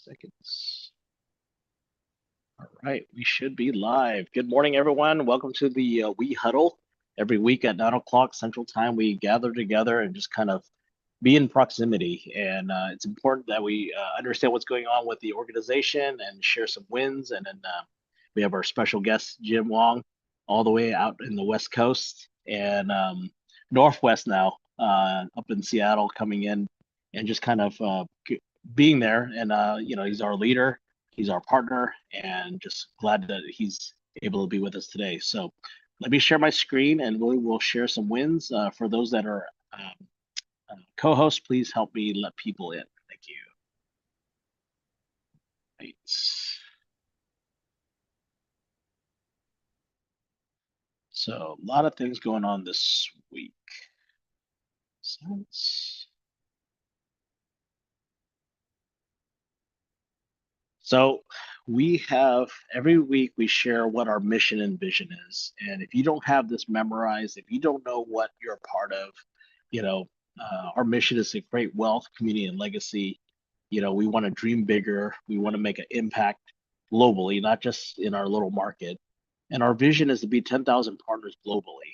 Seconds. All right, we should be live. Good morning, everyone. Welcome to the We Huddle. Every week at 9 o'clock Central Time, we gather together and just kind of be in proximity. And it's important that we understand what's going on with the organization and share some wins. And then we have our special guest, Jim Wong, all the way out in the West Coast and Northwest now, up in Seattle, coming in and just kind of being there. And, he's our leader, he's our partner, and just glad that he's able to be with us today. So let me share my screen and we will share some wins. For those that are co-hosts, please help me let people in. Thank you. Right. So a lot of things going on this week. So we have every week we share what our mission and vision is. And if you don't have this memorized, if you don't know what you're a part of, you know, our mission is to create wealth, community, and legacy. We want to dream bigger. We want to make an impact globally, not just in our little market. And our vision is to be 10,000 partners globally,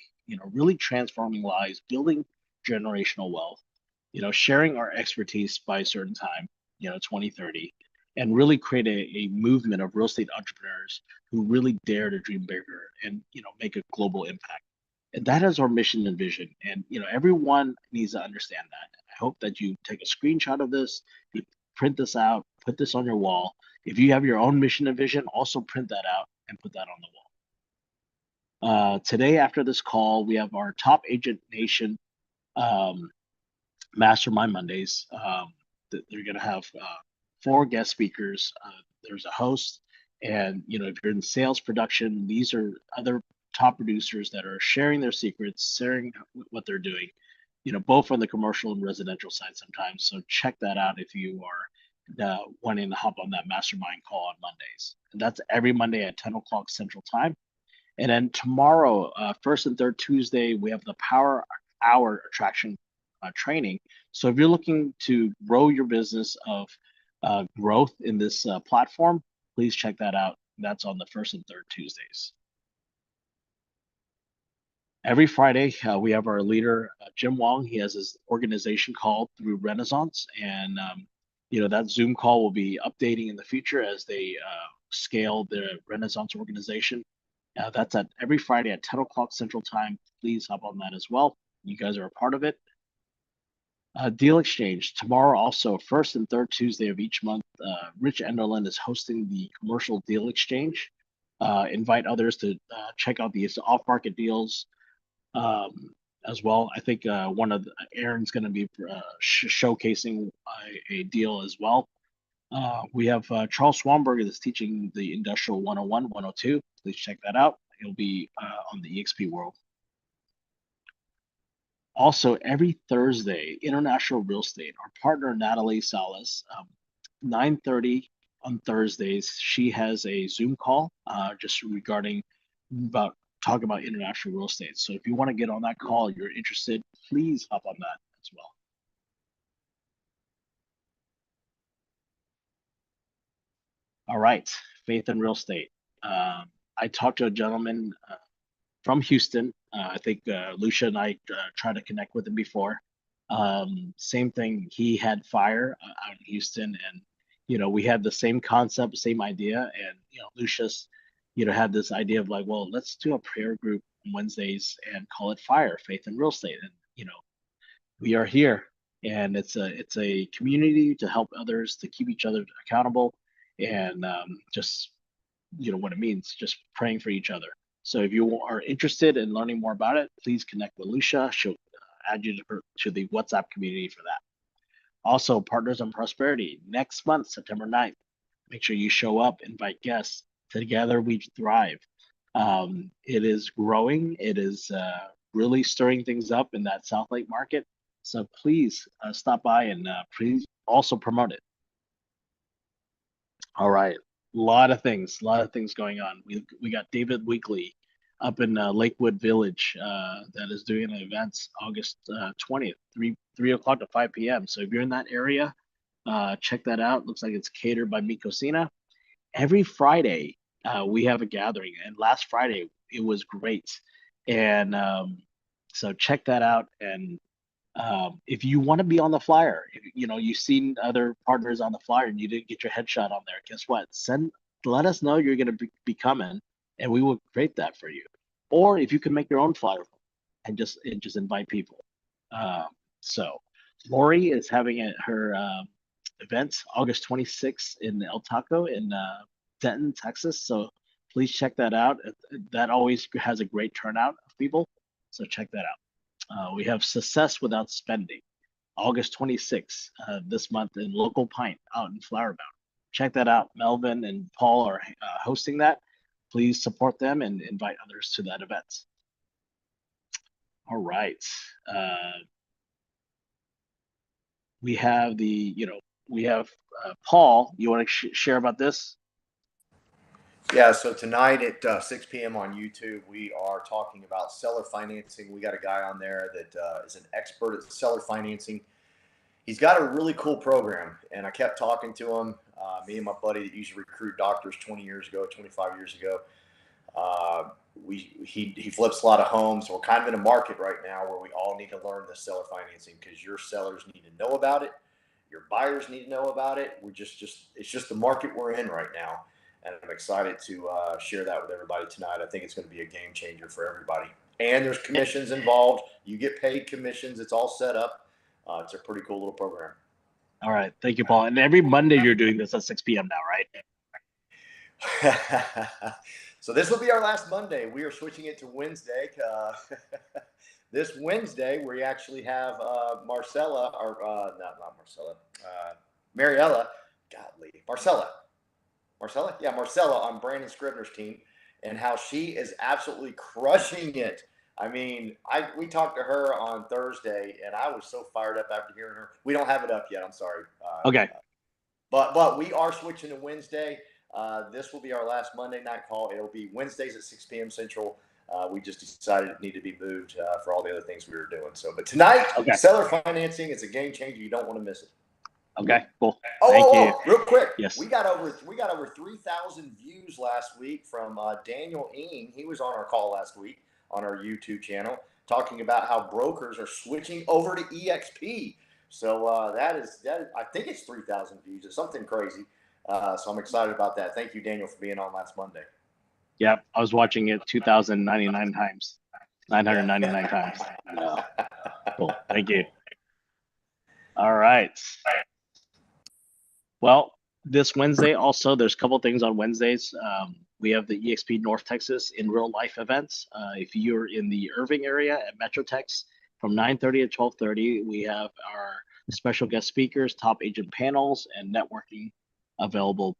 really transforming lives, building generational wealth, sharing our expertise by a certain time, 2030, and really create a movement of real estate entrepreneurs who really dare to dream bigger and, make a global impact. And that is our mission and vision. And, everyone needs to understand that. I hope that you take a screenshot of this, you print this out, put this on your wall. If you have your own mission and vision, also print that out and put that on the wall. Today, after this call, we have our Top Agent Nation Mastermind Mondays. They're going to have 4 guest speakers. There's a host, and if you're in sales production, these are other top producers that are sharing their secrets, sharing what they're doing. Both on the commercial and residential side sometimes. So check that out if you are wanting to hop on that mastermind call on Mondays. And that's every Monday at 10 o'clock Central Time. And then tomorrow, first and third Tuesday, we have the Power Hour Attraction training. So if you're looking to grow your business of growth in this platform, please check that out. That's on the first and third Tuesdays. Every Friday, we have our leader, Jim Wong. He has his organization called Through Renaissance. And, that Zoom call will be updating in the future as they scale the Renaissance organization. That's at every Friday at 10 o'clock Central Time. Please hop on that as well. You guys are a part of it. Deal Exchange tomorrow, also first and third Tuesday of each month. Rich Enderlin is hosting the commercial Deal Exchange. Invite others to check out these off-market deals as well. I think Aaron's going to be showcasing a deal as well. We have Charles Swanberg is teaching the Industrial 101, 102. Please check that out. It'll be on the eXp World. Also, every Thursday, International Real Estate, our partner Natalie Salas, 9:30 on Thursdays, she has a Zoom call just regarding talking about international real estate. So if you want to get on that call, you're interested, please hop on that as well. All right, faith in real estate. I talked to a gentleman from Houston. I think Lucia and I tried to connect with him before. Same thing. He had fire out in Houston, and we had the same concept, same idea. And Lucia's, had this idea of like, well, let's do a prayer group on Wednesdays and call it Fire Faith in Real Estate. And we are here, and it's a community to help others, to keep each other accountable, and just what it means, just praying for each other. So if you are interested in learning more about it, please connect with Lucia. She'll add you to the WhatsApp community for that. Also, Partners on Prosperity next month, September 9th. Make sure you show up, invite guests. Together we thrive. It is growing. It is really stirring things up in that South Lake market. So please stop by and please also promote it. All right. A lot of things going on. We got David Weekly up in Lakewood Village that is doing an event August 20th, 3 o'clock to 5 p.m. So if you're in that area, Check that out. Looks like it's catered by Mikosina. Every Friday, we have a gathering, and last Friday it was great. And so check that out. And if you want to be on the flyer, if, you've seen other partners on the flyer and you didn't get your headshot on there, guess what? Let us know you're going to be coming, and we will create that for you. Or if you can make your own flyer and just invite people. So Lori is having her event August 26th in El Taco in Denton, Texas. So please check that out. That always has a great turnout of people. So check that out. We have Success Without Spending, August 26th this month in Local Pint out in Flower Mound. Check that out. Melvin and Paul are hosting that. Please support them and invite others to that event. All right. We have Paul. You want to share about this? Yeah, so tonight at 6 p.m. on YouTube, we are talking about seller financing. We got a guy on there that is an expert at seller financing. He's got a really cool program, and I kept talking to him. Me and my buddy that used to recruit doctors 20 years ago, 25 years ago. He flips a lot of homes. We're kind of in a market right now where we all need to learn the seller financing because your sellers need to know about it. Your buyers need to know about it. It's just the market we're in right now. And I'm excited to share that with everybody tonight. I think it's going to be a game changer for everybody. And there's commissions involved. You get paid commissions. It's all set up. It's a pretty cool little program. All right. Thank you, Paul. And every Monday you're doing this at 6 p.m. now, right? So this will be our last Monday. We are switching it to Wednesday. This Wednesday, we actually have Marcella, or not Marcella, Mariella, Marcella on Brandon Scribner's team, and how she is absolutely crushing it. I mean, we talked to her on Thursday, and I was so fired up after hearing her. We don't have it up yet. I'm sorry. Okay. But we are switching to Wednesday. This will be our last Monday night call. It'll be Wednesdays at 6 p.m. Central. We just decided it needed to be moved for all the other things we were doing. So, but tonight, seller financing, it's a game changer. You don't want to miss it. Okay, cool. Thank you. Real quick. Yes. We got over 3,000 views last week from Daniel Ing. He was on our call last week on our YouTube channel talking about how brokers are switching over to EXP. So that is I think it's 3,000 views. It's something crazy. So I'm excited about that. Thank you, Daniel, for being on last Monday. Yeah, I was watching it 2,099 times, 999 times. Yeah. Cool. Thank you. All right. Well, this Wednesday also, there's a couple things on Wednesdays. We have the EXP North Texas in real life events. If you're in the Irving area at MetroTex from 9:30 to 12:30, we have our special guest speakers, top agent panels, and networking available.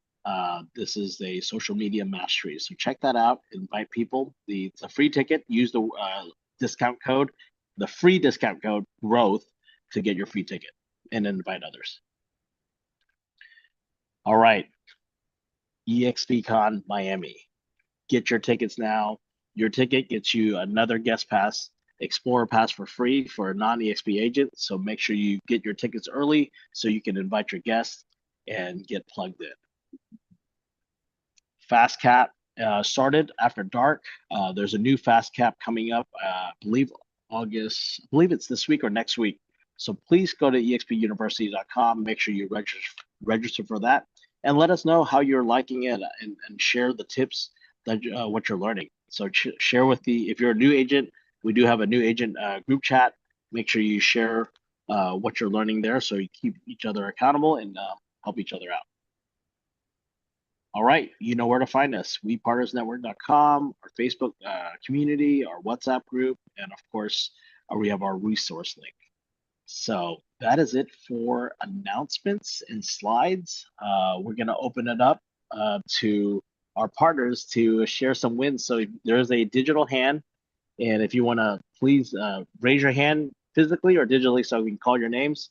This is a social media mastery. So check that out. Invite people. It's a free ticket. Use the discount code, the free discount code growth to get your free ticket and invite others. All right. EXPCon Miami. Get your tickets now. Your ticket gets you another guest pass, Explorer Pass for free for a non-EXP agent. So make sure you get your tickets early so you can invite your guests and get plugged in. Fast Cap started after dark. There's a new Fast Cap coming up, I believe it's this week or next week. So please go to expuniversity.com. Make sure you register for that, and let us know how you're liking it and share the tips that what you're learning. So share if you're a new agent, we do have a new agent group chat. Make sure you share what you're learning there so you keep each other accountable and help each other out. All right, you know where to find us. WePartnersNetwork.com, our Facebook community, our WhatsApp group, and of course, we have our resource link. So that is it for announcements and slides. We're going to open it up to our partners to share some wins. So there's a digital hand, and if you want to please raise your hand physically or digitally so we can call your names.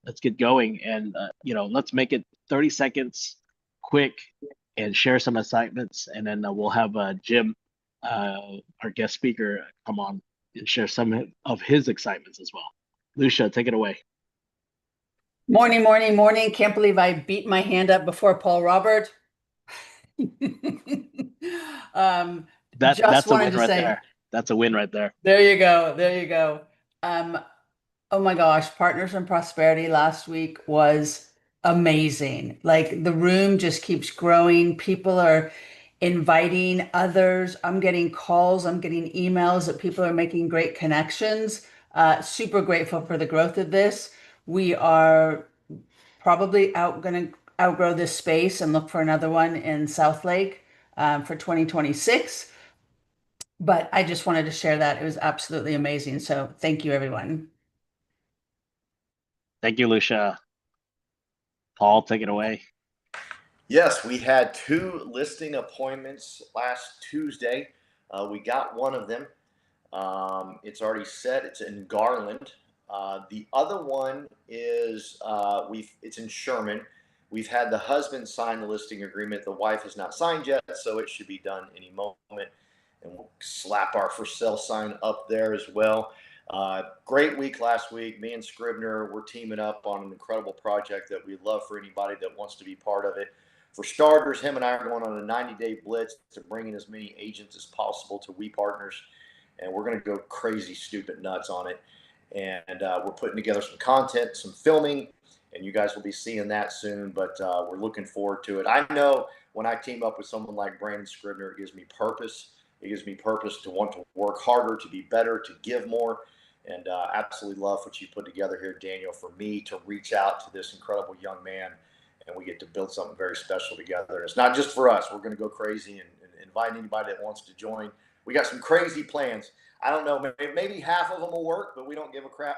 Let's get going, and let's make it 30 seconds, quick, and share some assignments, and then we'll have Jim, our guest speaker, come on and share some of his excitements as well. Lucia, take it away. Morning, morning, morning. Can't believe I beat my hand up before Paul Robert. Um, just That's a wanted win to right say, there. That's a win right there. there you go, there you go. Um, oh my gosh, Partners in Prosperity last week was amazing. Like the room just keeps growing. People are inviting others. I'm getting calls, I'm getting emails that people are making great connections. Super grateful for the growth of this. We are probably going to outgrow this space and look for another one in South Lake for 2026. But I just wanted to share that. It was absolutely amazing. So thank you, everyone. Thank you, Lucia. Paul, take it away. Yes, we had two listing appointments last Tuesday. We got one of them. It's already set. It's in Garland. The other one is it's in Sherman. We've had the husband sign the listing agreement. The wife has not signed yet, so it should be done any moment. And we'll slap our for sale sign up there as well. Great week last week. Me and Scribner, we're teaming up on an incredible project that we'd love for anybody that wants to be part of it. For starters, him and I are going on a 90-day blitz to bring in as many agents as possible to We Partners, and we're going to go crazy, stupid nuts on it. And we're putting together some content, some filming, and you guys will be seeing that soon. But we're looking forward to it. I know when I team up with someone like Brandon Scribner, it gives me purpose. It gives me purpose to want to work harder, to be better, to give more. And absolutely love what you put together here, Daniel, for me to reach out to this incredible young man, and we get to build something very special together. And it's not just for us. We're going to go crazy and invite anybody that wants to join. We got some crazy plans. I don't know, maybe half of them will work, but we don't give a crap.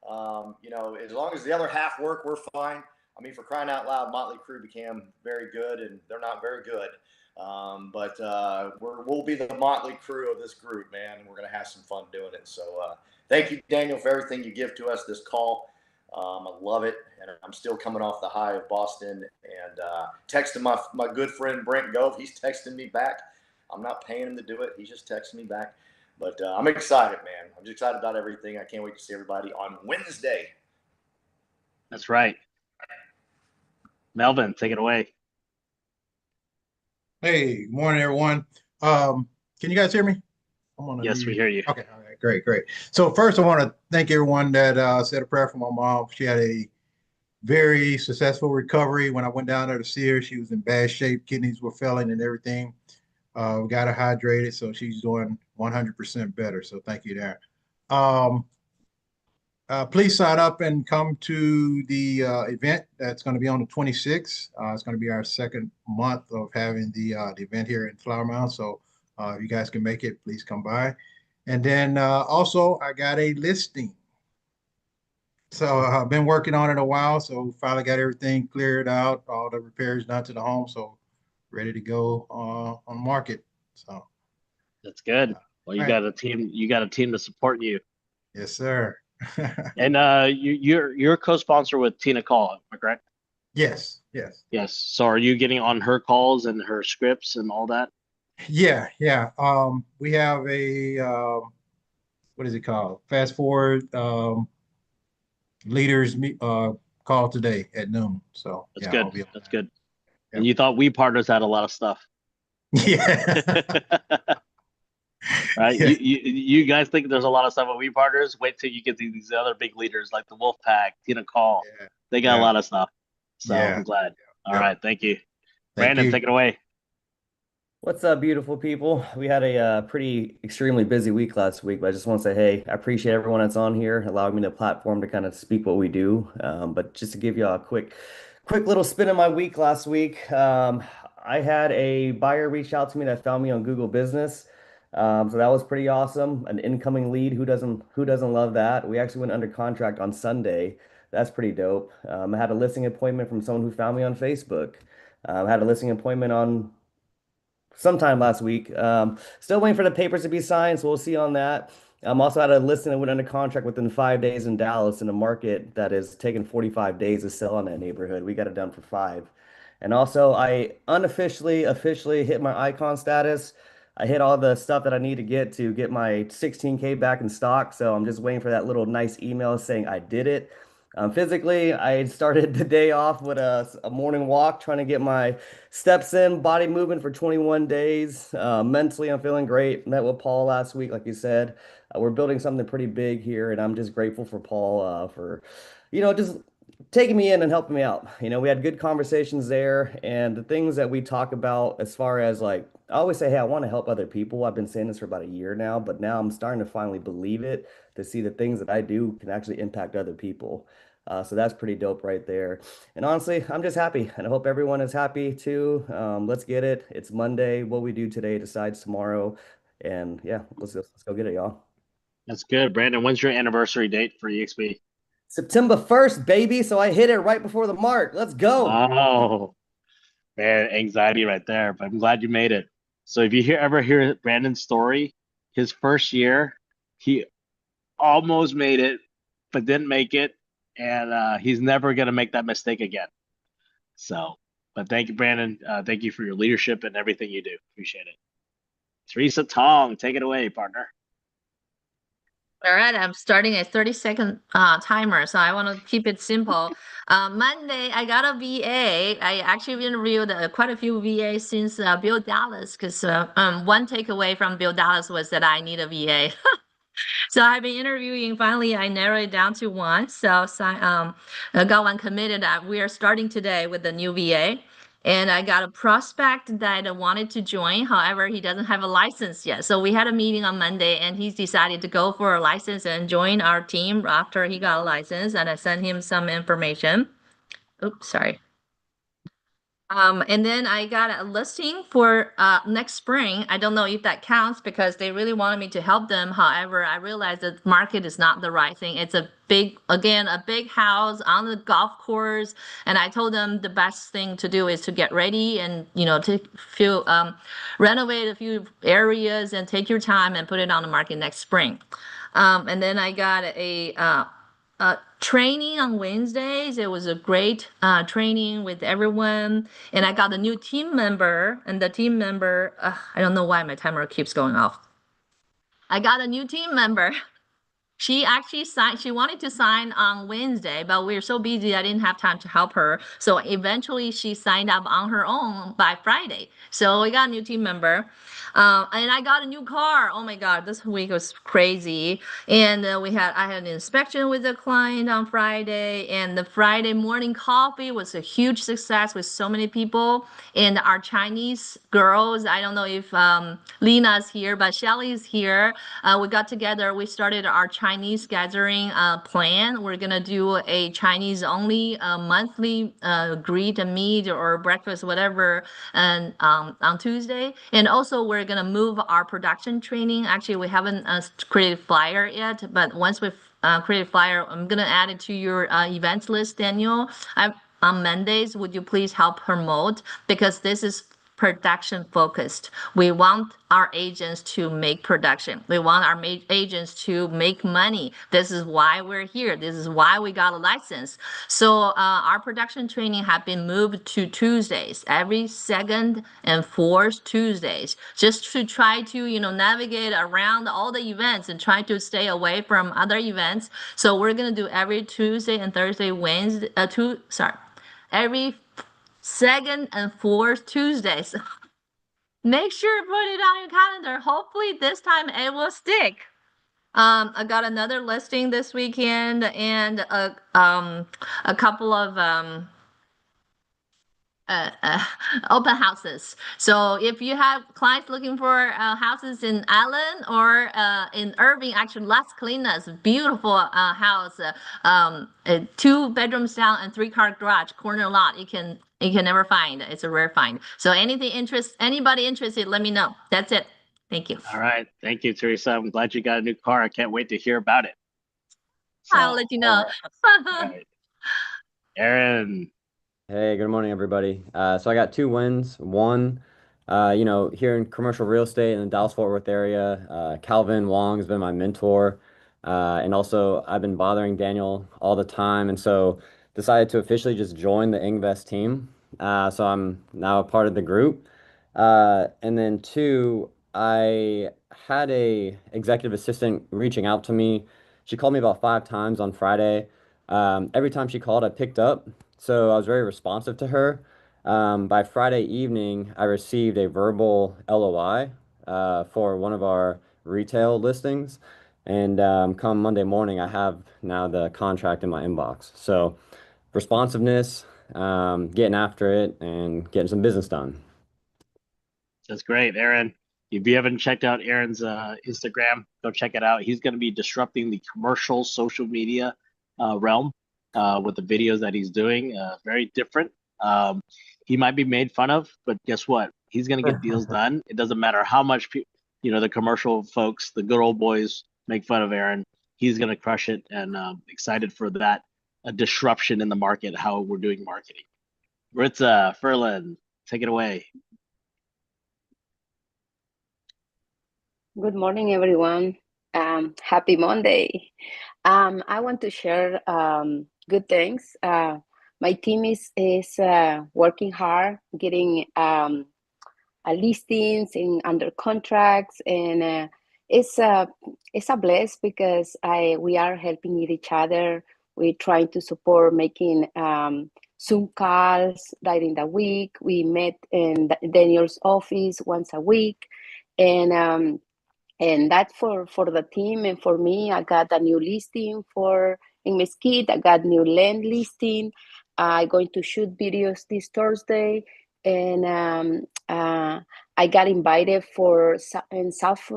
As long as the other half work, we're fine. I mean, for crying out loud, Motley Crue became very good, and they're not very good. But we'll be the Motley Crue of this group, man, and we're going to have some fun doing it. So thank you, Daniel, for everything you give to us this call. I love it, and I'm still coming off the high of Boston and texting my good friend Brent Gove. He's texting me back. I'm not paying him to do it. He's just texting me back. But I'm excited, man. I'm just excited about everything. I can't wait to see everybody on Wednesday. That's right. Melvin, take it away. Hey, good morning, everyone. Can you guys hear me? I'm on a Yes, we mute. hear you. Okay, all right, great, great. So first, I want to thank everyone that said a prayer for my mom. She had a very successful recovery. When I went down there to see her, she was in bad shape. Kidneys were failing and everything. We got her hydrated, so she's doing 100% better. So thank you there. Um, please sign up and come to the event that's going to be on the 26th. It's going to be our second month of having the event here in Flower Mound. So if you guys can make it, please come by. And then also, I got a listing. So I've been working on it a while. So finally got everything cleared out, all the repairs done to the home. So ready to go on market. So, That's good. all Well, you right. got a team. You got a team to support you. Yes, sir. And you're co-sponsor with Tina Call, am I correct? Yes, yes. Yes. So are you getting on her calls and her scripts and all that? Yeah, yeah. We have a what is it called? Fast forward leaders meet call today at noon. So That's yeah, I'll good. be on That's that. good. And Yep. you thought We Partners had a lot of stuff. Yeah. Right? Yeah. You guys think there's a lot of stuff with We Partners? Wait till you get to these other big leaders like the Wolf Pack, Tina Call. Yeah. They got a Yeah. lot of stuff. So Yeah. I'm glad. All Yep. right, thank you. Thank Brandon, you. take it away. What's up, beautiful people? We had a pretty extremely busy week last week, but I just want to say, hey, I appreciate everyone that's on here, allowing me the platform to kind of speak what we do. But just to give you a quick little spin of my week last week, I had a buyer reach out to me that found me on Google Business. So that was pretty awesome. An incoming lead. Who doesn't love that? We actually went under contract on Sunday. That's pretty dope. I had a listing appointment from someone who found me on Facebook. I had a listing appointment on sometime last week. Still waiting for the papers to be signed, so we'll see on that. Also had a listing that went under contract within 5 days in Dallas in a market that is taking 45 days to sell in that neighborhood. We got it done for 5. And also, I officially hit my icon status. I hit all the stuff that I need to get my 16K back in stock. So I'm just waiting for that little nice email saying I did it. Physically, I started the day off with a morning walk, trying to get my steps in, body movement for 21 days. Mentally, I'm feeling great. Met with Paul last week, like you said. We're building something pretty big here, and I'm just grateful for Paul for, just taking me in and helping me out. We had good conversations there, and the things that we talk about as far as like, I always say, hey, I want to help other people. I've been saying this for about a year now, but now I'm starting to finally believe it to see the things that I do can actually impact other people. So that's pretty dope right there. And honestly, I'm just happy, and I hope everyone is happy too. Let's get it. It's Monday. What we do today decides tomorrow. And yeah, let's go get it, y'all. That's good, Brandon. When's your anniversary date for EXP? September 1st, baby. So I hit it right before the mark. Let's go. Oh, man, anxiety right there. But I'm glad you made it. So if you ever hear Brandon's story, his first year, he almost made it, but didn't make it, and he's never gonna make that mistake again. So, but thank you, Brandon. Thank you for your leadership and everything you do. Appreciate it. Teresa Tong, take it away, partner. All right, I'm starting a 30-second timer, so I want to keep it simple. Monday, I got a VA. I actually interviewed quite a few VAs since Bill Dallas, because one takeaway from Bill Dallas was that I need a VA. So I've been interviewing. Finally, I narrowed it down to one. I got one committed. We are starting today with the new VA. And I got a prospect that wanted to join. However, he doesn't have a license yet. So we had a meeting on Monday, and he's decided to go for a license and join our team after he got a license. And I sent him some information. Oops, sorry. And then I got a listing for next spring. I don't know if that counts because they really wanted me to help them. However, I realized that market is not the right thing. It's a big house on the golf course. And I told them the best thing to do is to get ready and, to renovate a few areas and take your time and put it on the market next spring. And then I got training on Wednesdays. It was a great training with everyone, and I got a new team member. And the team member, I don't know why my timer keeps going off. I got a new team member. She actually signed, she wanted to sign on Wednesday, but we are so busy, I didn't have time to help her. So eventually she signed up on her own by Friday. So we got a new team member. And I got a new car. Oh my God, this week was crazy. And I had an inspection with the client on Friday, and the Friday morning coffee was a huge success with so many people. And our Chinese girls, I don't know if Lena's here, but Shelly's here. We got together, we started our Chinese gathering plan. We're gonna do a Chinese only monthly greet and meet or breakfast, whatever, and on Tuesday. And also we're gonna move our production training. Actually, we haven't created flyer yet, but once we've created flyer, I'm gonna add it to your events list, Daniel. On Mondays, would you please help promote? Because this is production focused. We want our agents to make production. We want our agents to make money. This is why we're here. This is why we got a license. So our production training have been moved to Tuesdays, every second and fourth Tuesdays, just to try to, navigate around all the events and try to stay away from other events. So we're going to do every Tuesday and Thursday, every second and fourth Tuesdays. Make sure to put it on your calendar. Hopefully this time it will stick. I got another listing this weekend and a couple of uh, uh, open houses. So if you have clients looking for houses in Allen or in Irving, actually Las Colinas, beautiful house, 2 bedrooms down and 3-car garage, corner lot. You can never find. It's a rare find. So anybody interested, let me know. That's it. Thank you. All right. Thank you, Teresa. I'm glad you got a new car. I can't wait to hear about it. I'll let you know. All right. Aaron. Hey, good morning, everybody. So I got 2 wins. One, here in commercial real estate in the Dallas-Fort Worth area, Calvin Wong has been my mentor. And also I've been bothering Daniel all the time. And so decided to officially just join the Ingvest team. So I'm now a part of the group. And then two, I had a executive assistant reaching out to me. She called me about 5 times on Friday. Every time she called, I picked up. So I was very responsive to her. By Friday evening, I received a verbal LOI for one of our retail listings. And come Monday morning, I have now the contract in my inbox. So responsiveness, getting after it, and getting some business done. That's great, Aaron. If you haven't checked out Aaron's Instagram, go check it out. He's going to be disrupting the commercial social media realm with the videos that he's doing. Very different. He might be made fun of, but guess what? He's going to get deals done. It doesn't matter how much the commercial folks, the good old boys, make fun of Aaron. He's going to crush it, and excited for that disruption in the market, how we're doing marketing. Ritza, Ferlin, take it away. Good morning, everyone. Happy Monday. I want to share good things. My team is working hard, getting listings in under contracts, and it's a bless because we are helping each other. We're trying to support making Zoom calls during the week. We met in Daniel's office once a week, and that's for the team and for me. I got a new listing in Mesquite. I got new land listing. I'm going to shoot videos this Thursday, and I got invited in South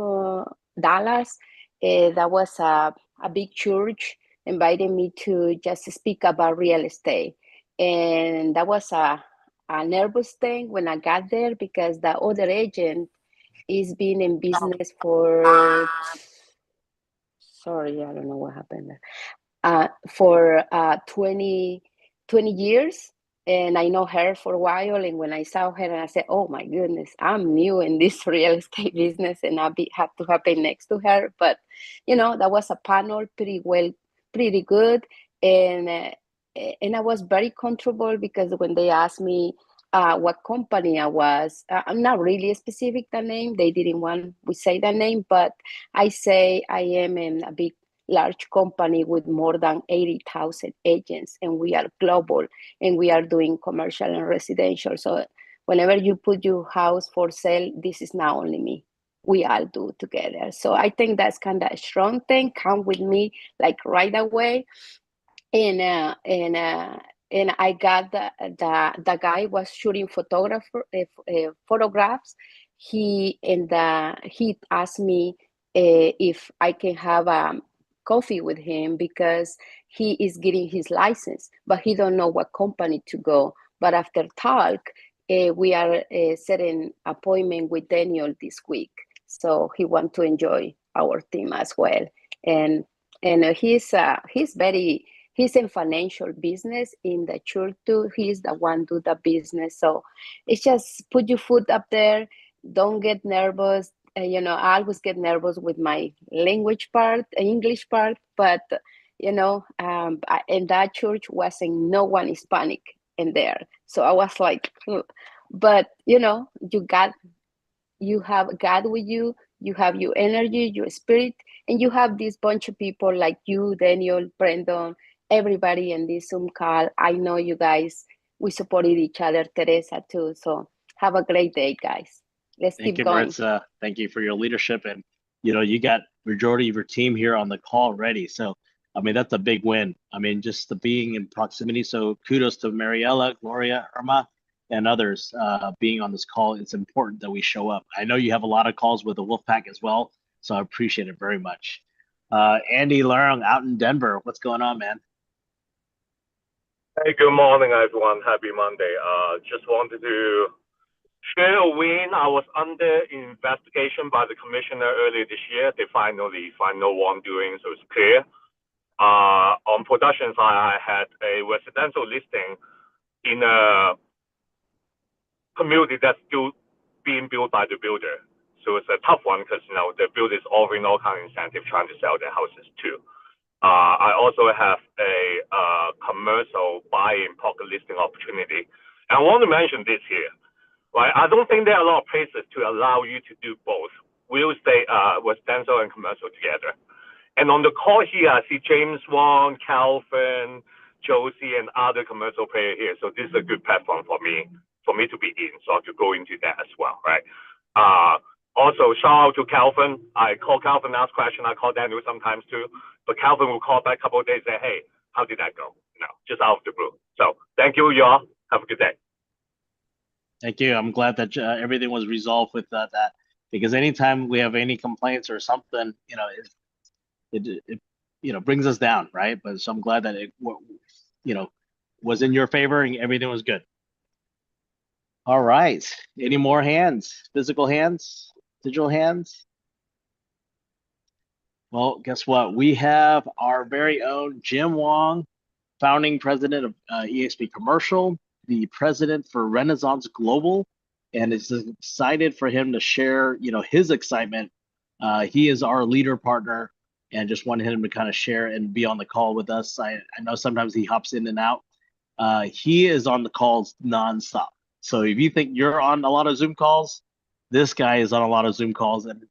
Dallas. That was a big church invited me to just speak about real estate, and that was a nervous thing when I got there because the other agent is been in business for, sorry, I don't know what happened there, for 20 years. And I know her for a while. And when I saw her, and I said, oh my goodness, I'm new in this real estate business, and have to happen next to her. But, that was a panel pretty good. And I was very comfortable because when they asked me what company I was, I'm not really specific the name. They didn't want we say the name, but I say I am in a large company with more than 80,000 agents, and we are global, and we are doing commercial and residential. So whenever you put your house for sale, this is not only me. We all do together. So I think that's kind of a strong thing. Come with me like right away. And I got the guy was shooting photographs. He asked me if I can have coffee with him because he is getting his license, but he don't know what company to go. But after talk, we are setting appointment with Daniel this week, so he want to enjoy our team as well. And he's in financial business in the church too. He's the one do the business. So it's just put your foot up there. Don't get nervous. I always get nervous with my language part, English part, but in that church wasn't no one Hispanic in there. So I was like, but you have God with you. You have your energy, your spirit, and you have this bunch of people like you, Daniel, Brendan, everybody in this Zoom call. I know you guys, we supported each other, Teresa too. So have a great day, guys. Let's keep going. Maritza. Thank you for your leadership. And, you got majority of your team here on the call already. So, that's a big win. Just the being in proximity. So kudos to Mariella, Gloria, Irma, and others being on this call. It's important that we show up. I know you have a lot of calls with the Wolfpack as well, so I appreciate it very much. Andy Larong out in Denver. What's going on, man? Hey, good morning, everyone. Happy Monday. Just wanted to share a win. I was under investigation by the commissioner earlier this year. They finally find no wrongdoing, so it's clear. On production side, I had a residential listing in a community that's still being built by the builder. So it's a tough one because the builder is offering all kind of incentive trying to sell their houses too. I also have a commercial buying pocket listing opportunity. And I want to mention this here, right? I don't think there are a lot of places to allow you to do both real estate, residential and commercial together. And And on the call here, I see James Wong, Calvin, Josie, and other commercial players here. So this is a good platform for me to be in. So I could go into that as well, right? Also, shout out to Calvin. I call Calvin, ask question. I call Daniel sometimes too. But Calvin will call back a couple of days, say, hey, how did that go? Just out of the blue. So thank you, y'all. Have a good day. Thank you. I'm glad that everything was resolved with that, because anytime we have any complaints or something, it brings us down, right? But so I'm glad that it was in your favor and everything was good. All right. Any more hands? Physical hands? Digital hands? Well, guess what? We have our very own Jim Wong, founding president of EXP Commercial, the president for Renaissance Global, and it's excited for him to share, his excitement. He is our leader partner, and just wanted him to kind of share and be on the call with us. I know sometimes he hops in and out. He is on the calls nonstop. So if you think you're on a lot of Zoom calls, this guy is on a lot of Zoom calls, and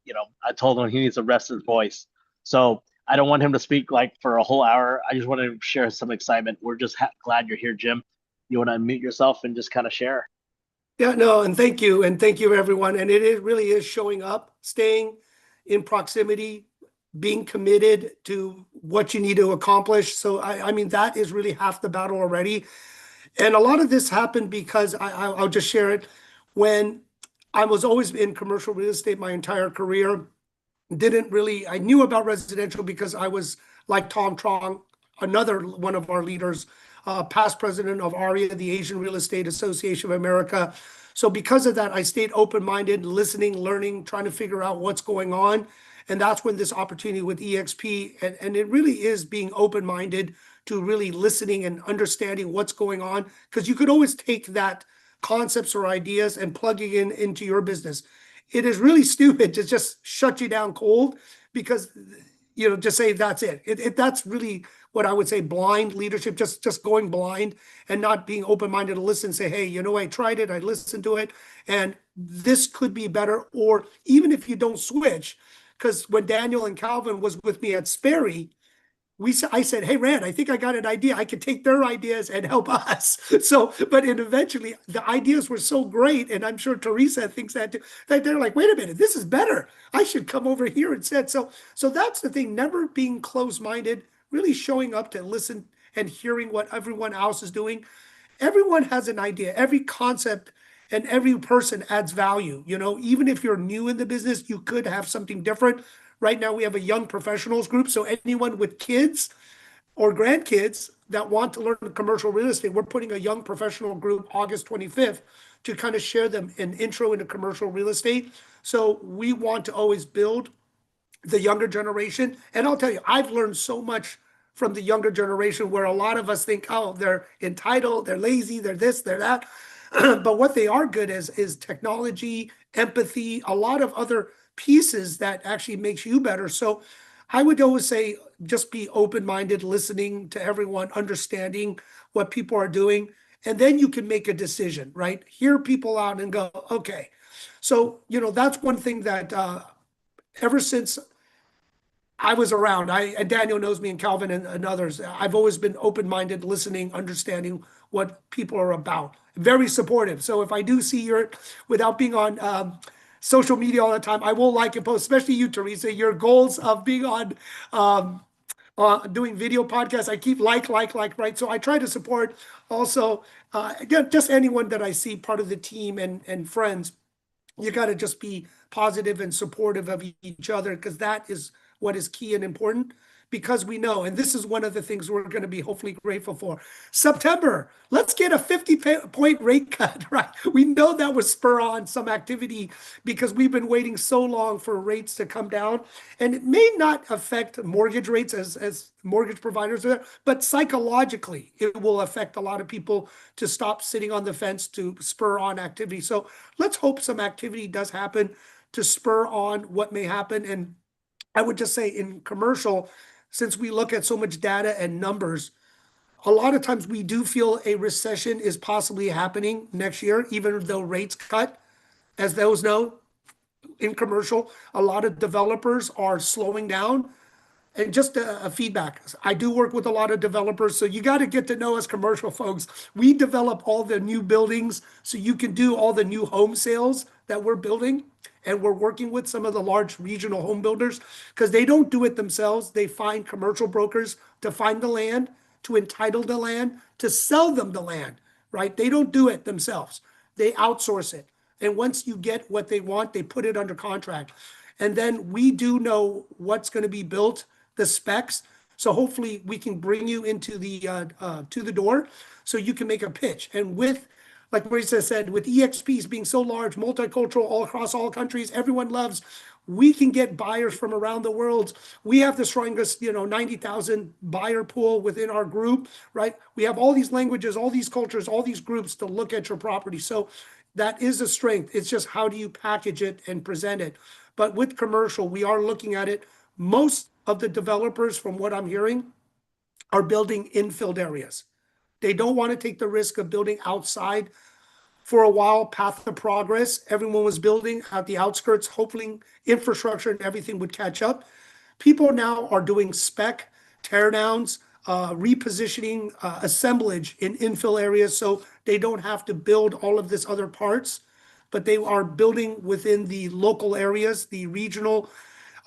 I told him he needs to rest his voice. So I don't want him to speak like for a whole hour. I just want to share some excitement. We're just glad you're here, Jim. You want to unmute yourself and just kind of share? Yeah, no, and thank you everyone. And it really is showing up, staying in proximity, being committed to what you need to accomplish. So I mean, that is really half the battle already. And a lot of this happened because I'll just share it. When I was always in commercial real estate my entire career, I knew about residential because I was like Tom Trong, another one of our leaders, past president of ARIA, the Asian Real Estate Association of America. So because of that, I stayed open-minded, listening, learning, trying to figure out what's going on. And that's when this opportunity with EXP, and it really is being open-minded to really listening and understanding what's going on, because you could always take that concepts or ideas and plugging into your business. It is really stupid to just shut you down cold because, just say that's it. That's really what I would say, blind leadership, just going blind and not being open-minded to listen and say, hey, I tried it, I listened to it, and this could be better. Or even if you don't switch, because when Daniel and Calvin was with me at Sperry, I said, hey, Rand, I think I got an idea. I could take their ideas and help us. But eventually the ideas were so great, and I'm sure Teresa thinks that too, that they're like, wait a minute, this is better. I should come over here instead. So that's the thing, never being closed-minded, really showing up to listen and hearing what everyone else is doing. Everyone has an idea, every concept and every person adds value. Even if you're new in the business, you could have something different. Right now, we have a young professionals group. So anyone with kids or grandkids that want to learn commercial real estate, we're putting a young professional group August 25th to kind of share them an intro into commercial real estate. So we want to always build the younger generation. And I'll tell you, I've learned so much from the younger generation, where a lot of us think, oh, they're entitled, they're lazy, they're this, they're that. But what they are good is technology, empathy, a lot of other pieces that actually makes you better. So I would always say, just be open-minded, listening to everyone, understanding what people are doing, and then you can make a decision, right? Hear people out and go, okay. So, that's one thing that ever since I was around, and Daniel knows me, and Calvin and others, I've always been open-minded, listening, understanding what people are about. Very supportive. So if I do see your, without being on social media all the time, I will like and post, especially you, Teresa, your goals of being on doing video podcasts. I keep like, right? So I try to support also just anyone that I see part of the team and friends. You got to just be positive and supportive of each other, because that is what is key and important, because we know, and this is one of the things we're going to be hopefully grateful for. September, let's get a 50-point rate cut, right? We know that would spur on some activity because we've been waiting so long for rates to come down. And it may not affect mortgage rates as mortgage providers are there, but psychologically, it will affect a lot of people to stop sitting on the fence, to spur on activity. So let's hope some activity does happen to spur on what may happen. And I would just say in commercial, since we look at so much data and numbers, a lot of times we do feel a recession is possibly happening next year, even though rates cut. As those know, in commercial, a lot of developers are slowing down. And just a feedback, I do work with a lot of developers, so you got to get to know us commercial folks. We develop all the new buildings, so you can do all the new home sales that we're building. And we're working with some of the large regional home builders because they don't do it themselves. They find commercial brokers to find the land, to entitle the land, to sell them the land, right? They don't do it themselves. They outsource it. And once you get what they want, they put it under contract. And then we do know what's going to be built, the specs. So hopefully we can bring you into to the door so you can make a pitch. And with, like Marisa said, with EXPs being so large, multicultural, all across all countries, everyone loves, we can get buyers from around the world. We have the strongest, 90,000 buyer pool within our group, right? We have all these languages, all these cultures, all these groups to look at your property. So that is a strength. It's just how do you package it and present it? But with commercial, we are looking at it. Most of the developers, from what I'm hearing, are building infilled areas. They don't want to take the risk of building outside. For a while, path of progress, everyone was building at the outskirts, hoping infrastructure and everything would catch up. People now are doing spec, teardowns, repositioning, assemblage in infill areas, so they don't have to build all of this other parts, but they are building within the local areas, the regional,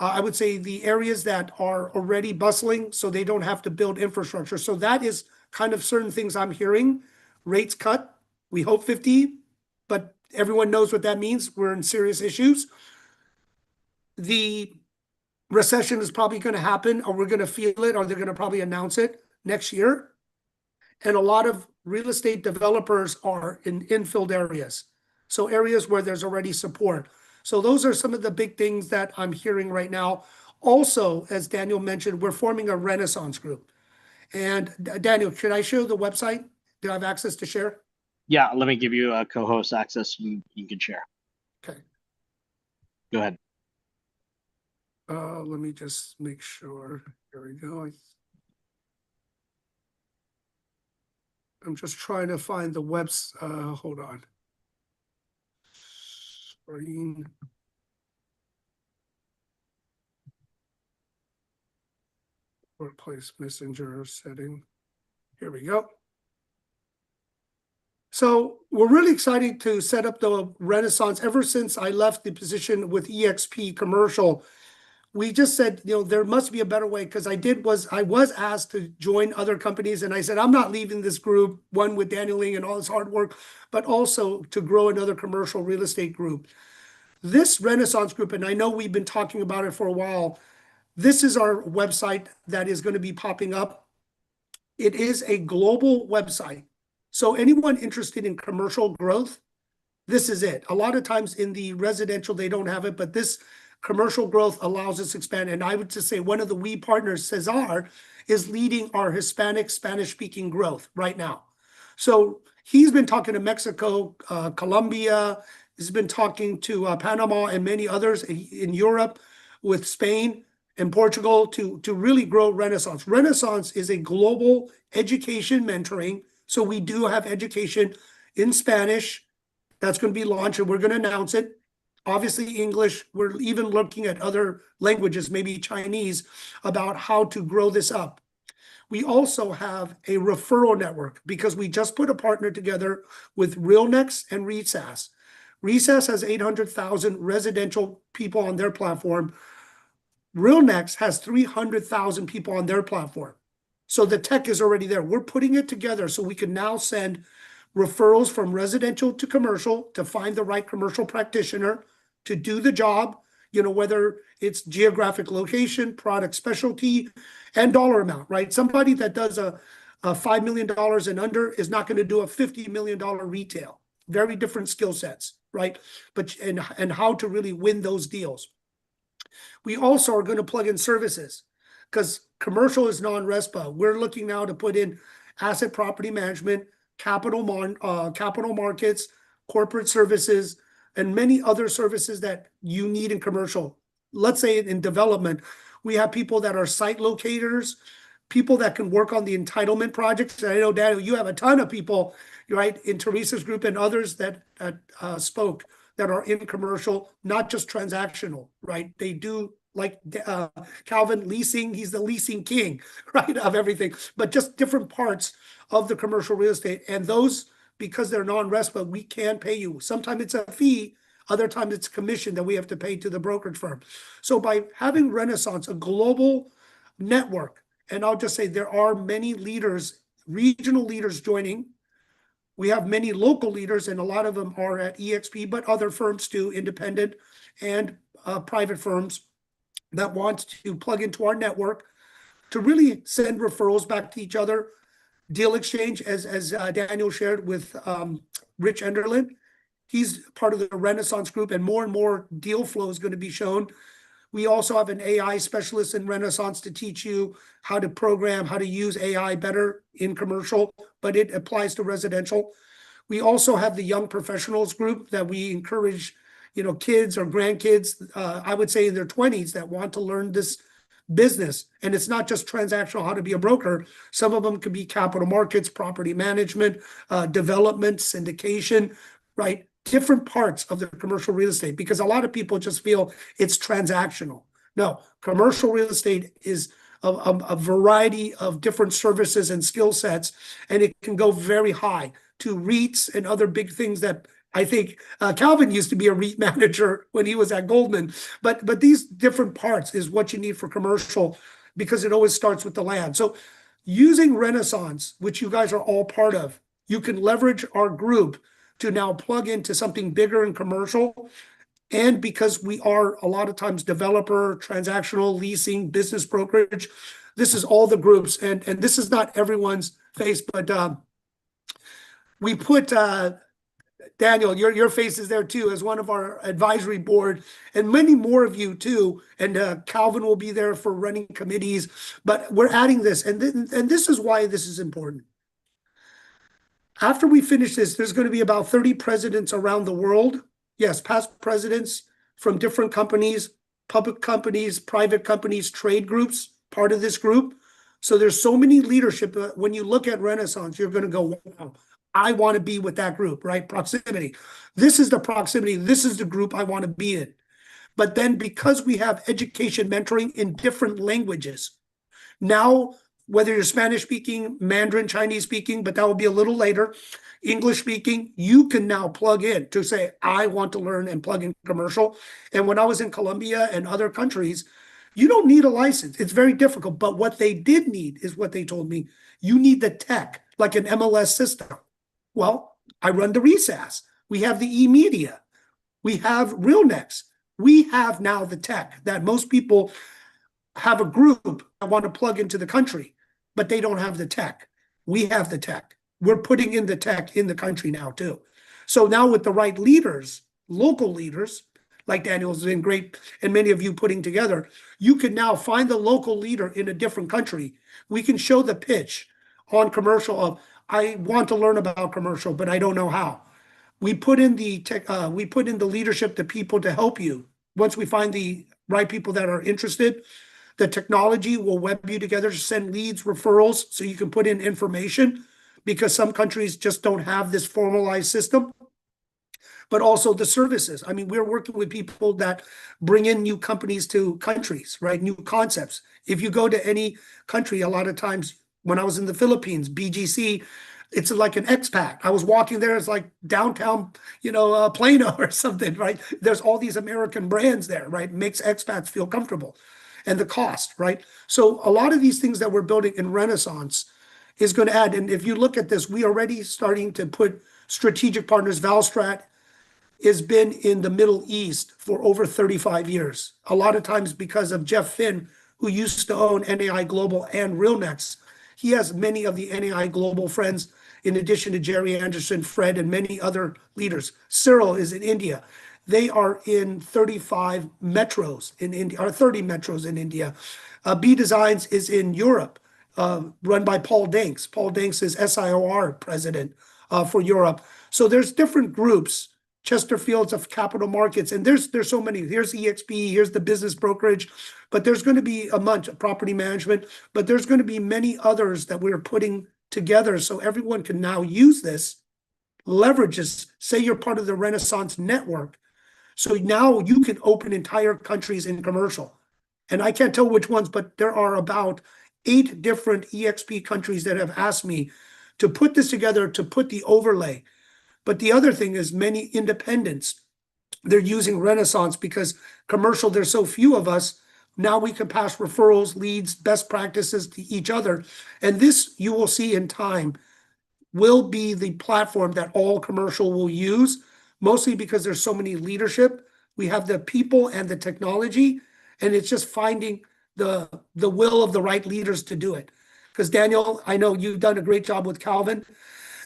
I would say the areas that are already bustling, so they don't have to build infrastructure. So that is kind of certain things I'm hearing. Rates cut, we hope 50, but everyone knows what that means. We're in serious issues. The recession is probably going to happen, or we're going to feel it, or they're going to probably announce it next year. And a lot of real estate developers are in infilled areas. So areas where there's already support. So those are some of the big things that I'm hearing right now. Also, as Daniel mentioned, we're forming a Renaissance group. And Daniel, should I show the website? Do I have access to share? Yeah, let me give you a co-host access. You can share. Okay. Go ahead. Let me just make sure. Here we go. I'm just trying to find the webs. Hold on. Screen. Workplace messenger setting. Here we go. So we're really excited to set up the Renaissance. Ever since I left the position with EXP Commercial, we just said, there must be a better way, because I was asked to join other companies, and I said, I'm not leaving this group, one with Daniel Ling and all his hard work, but also to grow another commercial real estate group. This Renaissance group, and I know we've been talking about it for a while, this is our website that is going to be popping up. It is a global website. So anyone interested in commercial growth, this is it. A lot of times in the residential, they don't have it, but this commercial growth allows us to expand. And I would just say one of the we partners, Cesar, is leading our Hispanic, Spanish-speaking growth right now. So he's been talking to Mexico, Colombia, he's been talking to Panama and many others in Europe, with Spain and Portugal to really grow Renaissance. Renaissance is a global education mentoring. So we do have education in Spanish that's going to be launched, and we're going to announce it. Obviously, English. We're even looking at other languages, maybe Chinese, about how to grow this up. We also have a referral network because we just put a partner together with RealNex and RESAS. RESAS has 800,000 residential people on their platform. RealNex has 300,000 people on their platform. So the tech is already there. We're putting it together so we can now send referrals from residential to commercial to find the right commercial practitioner to do the job, whether it's geographic location, product specialty, and dollar amount, right? Somebody that does a $5 million and under is not going to do a $50 million retail. Very different skill sets, right? But and how to really win those deals. We also are going to plug in services because commercial is non-RESPA. We're looking now to put in asset property management, capital markets, corporate services, and many other services that you need in commercial. Let's say in development, we have people that are site locators, people that can work on the entitlement projects. And I know, Daniel, you have a ton of people, right, in Teresa's group and others that spoke that are in commercial, not just transactional, right? They do like Calvin leasing, he's the leasing king, right, of everything, but just different parts of the commercial real estate. And those, because they're non-RESPA, we can pay you. Sometimes it's a fee, other times it's commission that we have to pay to the brokerage firm. So by having Renaissance, a global network, and I'll just say there are many leaders, regional leaders joining. We have many local leaders, and a lot of them are at EXP, but other firms too, independent and private firms that want to plug into our network to really send referrals back to each other. Deal exchange, as Daniel shared with Rich Enderlin, he's part of the Renaissance group, and more deal flow is going to be shown. We also have an AI specialist in Renaissance to teach you how to program, how to use AI better in commercial, but it applies to residential. We also have the young professionals group that we encourage, kids or grandkids, I would say in their 20s, that want to learn this business. And it's not just transactional, how to be a broker. Some of them could be capital markets, property management, development, syndication, right? Different parts of the commercial real estate, because a lot of people just feel it's transactional. No, commercial real estate is a variety of different services and skill sets, and it can go very high to REITs and other big things that I think Calvin used to be a REIT manager when he was at Goldman. But these different parts is what you need for commercial, because it always starts with the land. So using Renaissance, which you guys are all part of, you can leverage our group to now plug into something bigger in commercial. And because we are a lot of times developer, transactional, leasing, business brokerage, this is all the groups. And this is not everyone's face, but we put Daniel, your face is there too, as one of our advisory board, and many more of you too. And Calvin will be there for running committees. But we're adding this, and this is why this is important. After we finish this, there's going to be about 30 presidents around the world. Yes, past presidents from different companies, public companies, private companies, trade groups, part of this group. So there's so many leadership. When you look at Renaissance, you're going to go, wow, I want to be with that group, right? Proximity. This is the proximity. This is the group I want to be in. But then because we have education mentoring in different languages, now, whether you're Spanish speaking, Mandarin, Chinese speaking, but that will be a little later, English speaking, you can now plug in to say, I want to learn and plug in commercial. And when I was in Colombia and other countries, you don't need a license. It's very difficult. But what they did need is what they told me. You need the tech, like an MLS system. Well, I run the RESAS. We have the eMedia. We have RealNext. We have now the tech that most people have a group that want to plug into the country, but they don't have the tech. We have the tech. We're putting in the tech in the country now too. So now with the right leaders, local leaders, like Daniel's been great, and many of you putting together, you can now find the local leader in a different country. We can show the pitch on commercial of, I want to learn about commercial, but I don't know how. We put in the tech, we put in the leadership, the people to help you. Once we find the right people that are interested, the technology will web you together to send leads, referrals, so you can put in information, because some countries just don't have this formalized system. But also the services. I mean, we're working with people that bring in new companies to countries, right? New concepts. If you go to any country, a lot of times when I was in the Philippines, BGC, it's like an expat. I was walking there, it's like downtown, Plano or something, right? There's all these American brands there, right? Makes expats feel comfortable. And the cost, right? So a lot of these things that we're building in Renaissance is going to add. And if you look at this, we already starting to put strategic partners. Valstrat has been in the Middle East for over 35 years. A lot of times because of Jeff Finn, who used to own NAI Global and RealNext. He has many of the NAI Global friends, in addition to Jerry Anderson, Fred, and many other leaders. Cyril is in India. They are in 35 metros in India, or 30 metros in India. B Designs is in Europe, run by Paul Danks. Paul Danks is SIOR president for Europe. So there's different groups, Chesterfields of capital markets, and there's so many. Here's EXP, here's the business brokerage, but there's going to be a bunch of property management, but there's going to be many others that we're putting together so everyone can now use this, leverage this, say you're part of the Renaissance network. So now you can open entire countries in commercial. and I can't tell which ones, but there are about 8 different EXP countries that have asked me to put this together, to put the overlay. But the other thing is many independents, they're using Renaissance because commercial, there's so few of us. Now we can pass referrals, leads, best practices to each other. And this, you will see in time, will be the platform that all commercial will use, mostly because there's so many leadership. We have the people and the technology, and it's just finding the will of the right leaders to do it. Because Daniel, I know you've done a great job with Calvin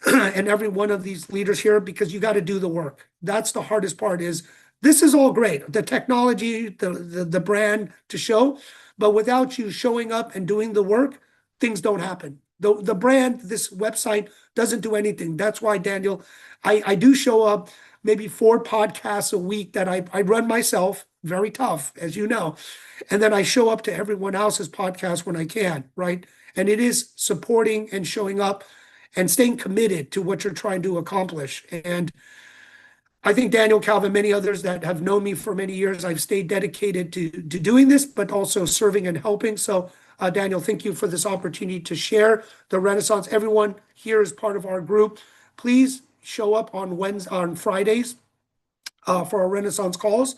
and every one of these leaders here, because you got to do the work. That's the hardest part. Is this is all great, the technology, the brand to show, but without you showing up and doing the work, things don't happen. The brand, this website doesn't do anything. That's why, Daniel, I do show up maybe 4 podcasts a week that I run myself, very tough, as you know. And then I show up to everyone else's podcast when I can, right? And it is supporting and showing up and staying committed to what you're trying to accomplish. And I think Daniel, Calvin, many others that have known me for many years, I've stayed dedicated to doing this, but also serving and helping. So, Daniel, thank you for this opportunity to share the Renaissance. Everyone here is part of our group. Please show up on Fridays for our Renaissance calls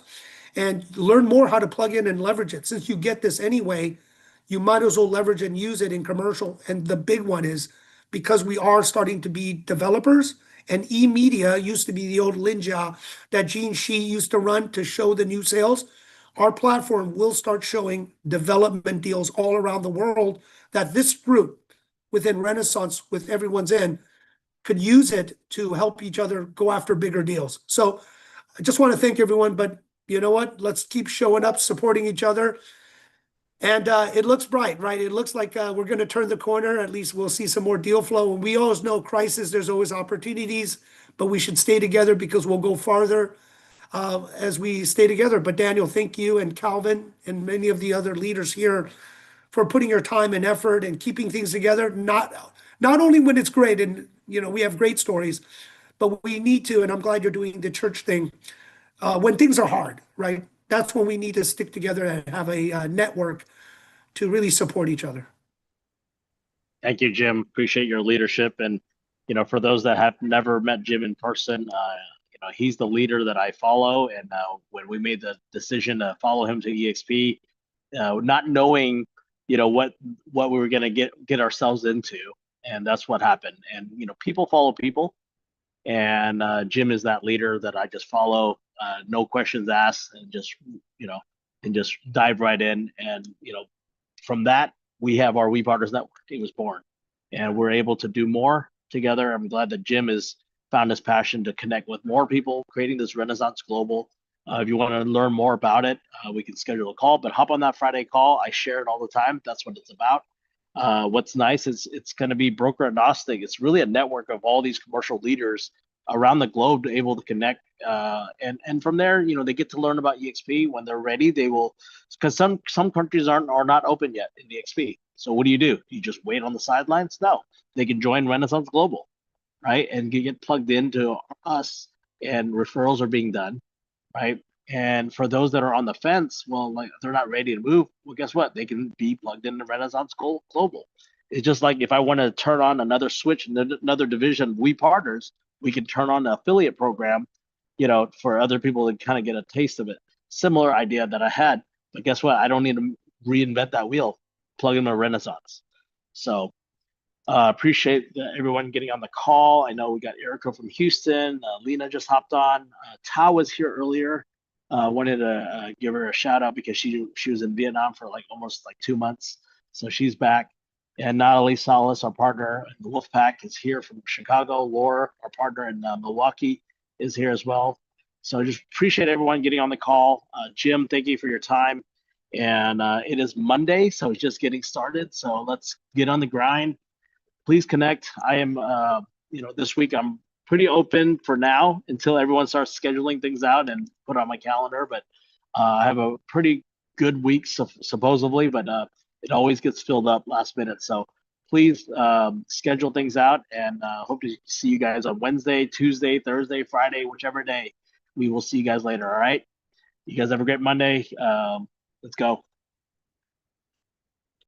and learn more how to plug in and leverage it. Since you get this anyway, you might as well leverage and use it in commercial. And the big one is because we are starting to be developers, and e-media used to be the old Linja that Gene Shi used to run to show the new sales. Our platform will start showing development deals all around the world that this group within Renaissance, with everyone's in, could use it to help each other go after bigger deals. So I just want to thank everyone, but you know what? Let's keep showing up, supporting each other. And it looks bright, right? It looks like we're going to turn the corner. At least we'll see some more deal flow. And we always know crisis, there's always opportunities, but we should stay together because we'll go farther as we stay together. But Daniel, thank you, and Calvin and many of the other leaders here for putting your time and effort and keeping things together. Not only when it's great, and we have great stories, but we need to, and I'm glad you're doing the church thing, when things are hard, right? That's when we need to stick together and have a network to really support each other. Thank you, Jim. Appreciate your leadership. And, for those that have never met Jim in person, he's the leader that I follow. And when we made the decision to follow him to EXP, not knowing, what we were going to get ourselves into, and that's what happened. And, people follow people. And Jim is that leader that I just follow, no questions asked, and just dive right in. And, from that, we have our We Partners Network. It was born, and we're able to do more together. I'm glad that Jim has found his passion to connect with more people, creating this Renaissance Global. If you want to learn more about it, we can schedule a call, but hop on that Friday call. I share it all the time. That's what it's about. What's nice is it's going to be broker agnostic. It's really a network of all these commercial leaders around the globe able to connect. And from there, they get to learn about EXP. When they're ready, they will, because some countries are not open yet in EXP. So what do? You just wait on the sidelines? No, they can join Renaissance Global, right? And get plugged into us, and referrals are being done, right? And for those that are on the fence, well, like they're not ready to move. Well, guess what? They can be plugged into Renaissance Global. It's just like if I want to turn on another switch in another division, We Partners, we can turn on an affiliate program, for other people to kind of get a taste of it. Similar idea that I had, but guess what? I don't need to reinvent that wheel. Plug in a Renaissance. So appreciate everyone getting on the call. I know we got Erica from Houston. Lena just hopped on. Tao was here earlier. Wanted to give her a shout out because she was in Vietnam for almost 2 months. So she's back. And Natalie Salas, our partner in the Wolfpack, is here from Chicago. Laura, our partner in Milwaukee, is here as well. So I just appreciate everyone getting on the call. Jim, thank you for your time. And it is Monday, so it's just getting started. So let's get on the grind. Please connect. I am, this week I'm pretty open for now until everyone starts scheduling things out and put on my calendar. But I have a pretty good week, supposedly, but it always gets filled up last minute. So please schedule things out, and hope to see you guys on Wednesday, Tuesday, Thursday, Friday, whichever day. We will see you guys later. All right. You guys have a great Monday. Let's go.